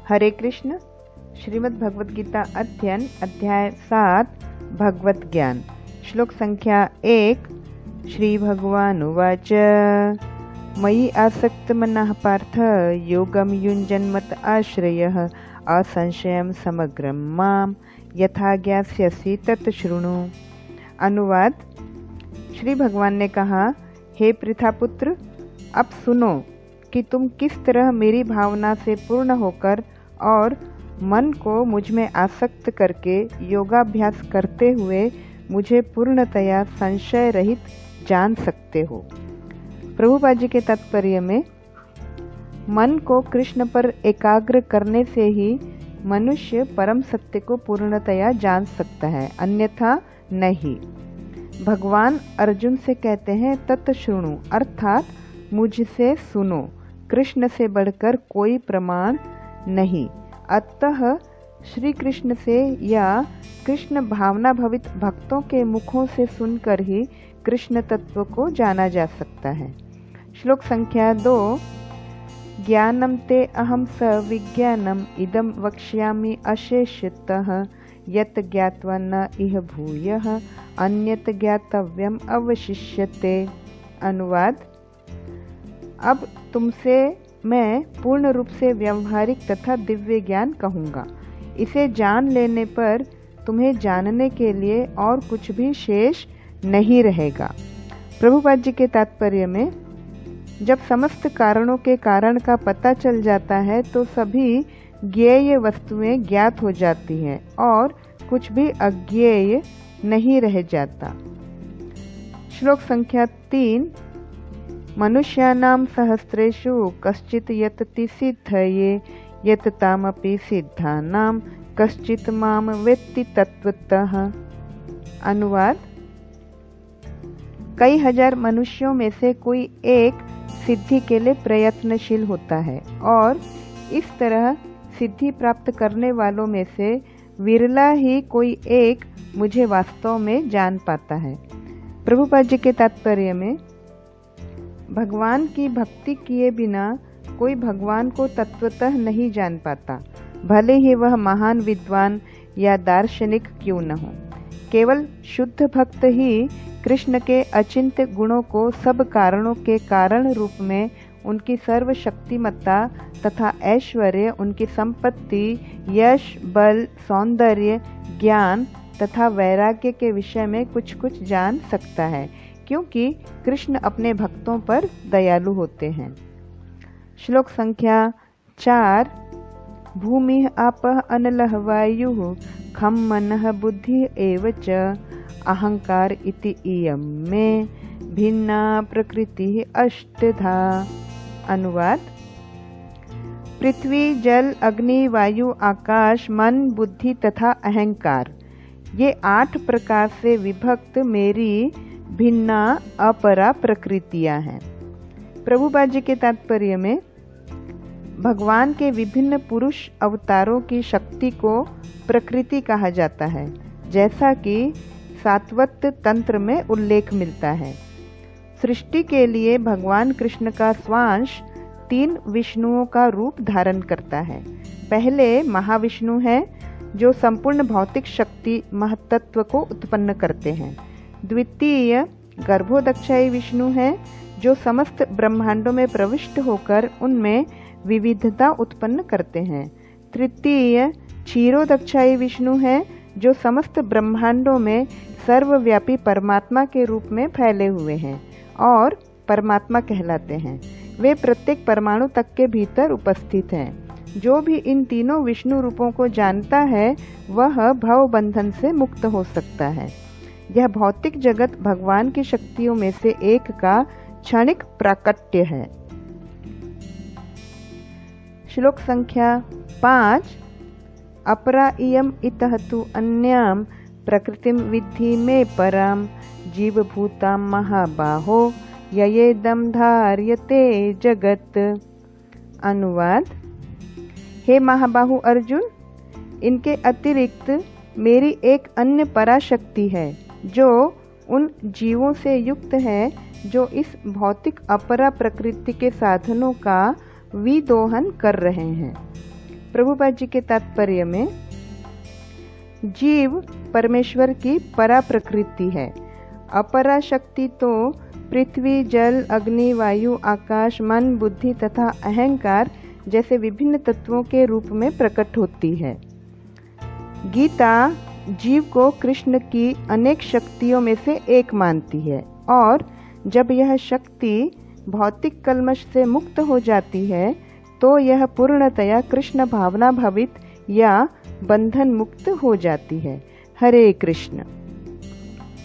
हरे कृष्ण। श्रीमद् भगवद गीता अध्ययन अध्याय 7 भगवत ज्ञान श्लोक संख्या 1। श्री भगवान उवाच मयि आसक्त मनः पार्थ योगम युञ्जन्मत आश्रयः असंशयं समग्रं माम यथा ज्ञास्यसि तत् शृणु। अनुवाद। श्री भगवान ने कहा, हे पृथापुत्र, अब सुनो कि तुम किस तरह मेरी भावना से पूर्ण होकर और मन को मुझ में आसक्त करके योगाभ्यास करते हुए मुझे पूर्णतया संशय रहित जान सकते हो। प्रभुपाद जी के तात्पर्य में मन को कृष्ण पर एकाग्र करने से ही मनुष्य परम सत्य को पूर्णतया जान सकता है, अन्यथा नहीं। भगवान अर्जुन से कहते हैं तत् शृणु, अर्थात मुझसे सुनो। कृष्ण से बढ़कर कोई प्रमाण नहीं। अतः श्री कृष्ण से या कृष्ण भावना भवित भक्तों के मुखों से सुनकर ही कृष्ण तत्व को जाना जा सकता है। श्लोक संख्या 2। ज्ञानम ते अहम स विज्ञानम इदम वक्ष्यामि अशेषतः यत् ज्ञात्वा न इह भूयः अन्यत् ज्ञातव्यम अवशिष्यते। अनुवाद। अब तुमसे मैं पूर्ण रूप से व्यवहारिक तथा दिव्य ज्ञान कहूँगा। इसे जान लेने पर तुम्हें जानने के लिए और कुछ भी शेष नहीं रहेगा। प्रभुपाद जी के तात्पर्य में जब समस्त कारणों के कारण का पता चल जाता है तो सभी ज्ञेय वस्तुएं ज्ञात हो जाती हैं और कुछ भी अज्ञेय नहीं रह जाता। श्लोक संख्या 3। मनुष्याणां सहस्रेषु कश्चित् यतति सिद्धये यत् तामपि सिद्धानां कश्चित् माम वेत्ति तत्वतः। अनुवाद। कई हजार मनुष्यों में से कोई एक सिद्धि के लिए प्रयत्नशील होता है और इस तरह सिद्धि प्राप्त करने वालों में से विरला ही कोई एक मुझे वास्तव में जान पाता है। प्रभुपाद जी के तात्पर्य में भगवान की भक्ति किए बिना कोई भगवान को तत्वतः नहीं जान पाता, भले ही वह महान विद्वान या दार्शनिक क्यों न हो। केवल शुद्ध भक्त ही कृष्ण के अचिंत्य गुणों को सब कारणों के कारण रूप में, उनकी सर्वशक्तिमत्ता तथा ऐश्वर्य, उनकी संपत्ति, यश, बल, सौंदर्य, ज्ञान तथा वैराग्य के विषय में कुछ कुछ जान सकता है, क्योंकि कृष्ण अपने भक्तों पर दयालु होते हैं। श्लोक संख्या 4। भूमि आपः अनलः वायुः खं मनः बुद्धि एव च अहंकार इति इयं मे भिन्ना प्रकृति अष्टधा। अनुवाद। पृथ्वी, जल, अग्नि, वायु, आकाश, मन, बुद्धि तथा अहंकार, ये 8 प्रकार से विभक्त मेरी भिन्ना अपरा प्रकृतियां हैं। प्रभुपाद जी के तात्पर्य में भगवान के विभिन्न पुरुष अवतारों की शक्ति को प्रकृति कहा जाता है, जैसा कि सात्वत तंत्र में उल्लेख मिलता है। सृष्टि के लिए भगवान कृष्ण का स्वांश 3 विष्णुओं का रूप धारण करता है। पहले महाविष्णु हैं जो संपूर्ण भौतिक शक्ति महत्त्व को उत्पन्न करते हैं। द्वितीय गर्भोदक्षायी विष्णु हैं जो समस्त ब्रह्मांडों में प्रविष्ट होकर उनमें विविधता उत्पन्न करते हैं। तृतीय क्षीरोदक्षायी विष्णु हैं जो समस्त ब्रह्मांडों में सर्वव्यापी परमात्मा के रूप में फैले हुए हैं और परमात्मा कहलाते हैं। वे प्रत्येक परमाणु तक के भीतर उपस्थित हैं। जो भी इन तीनों विष्णु रूपों को जानता है वह भव बंधन से मुक्त हो सकता है। यह भौतिक जगत भगवान की शक्तियों में से एक का क्षणिक प्राकट्य है। श्लोक संख्या 5। अपरा इयम इतः तु अन्यां प्रकृतिं विद्धि मे परां जीवभूतां महाबाहो ययेदं धार्यते जगत। अनुवाद। हे महाबाहु अर्जुन, इनके अतिरिक्त मेरी एक अन्य पराशक्ति है जो उन जीवों से युक्त है जो इस भौतिक अपरा प्रकृति के साधनों का विदोहन कर रहे हैं। प्रभुपाद जी के तात्पर्य में जीव परमेश्वर की परा प्रकृति है। अपरा शक्ति तो पृथ्वी, जल, अग्नि, वायु, आकाश, मन, बुद्धि तथा अहंकार जैसे विभिन्न तत्वों के रूप में प्रकट होती है। गीता जीव को कृष्ण की अनेक शक्तियों में से एक मानती है और जब यह शक्ति भौतिक कल्मश से मुक्त हो जाती है तो यह पूर्णतया कृष्ण भावना भावित या बंधन मुक्त हो जाती है। हरे कृष्ण।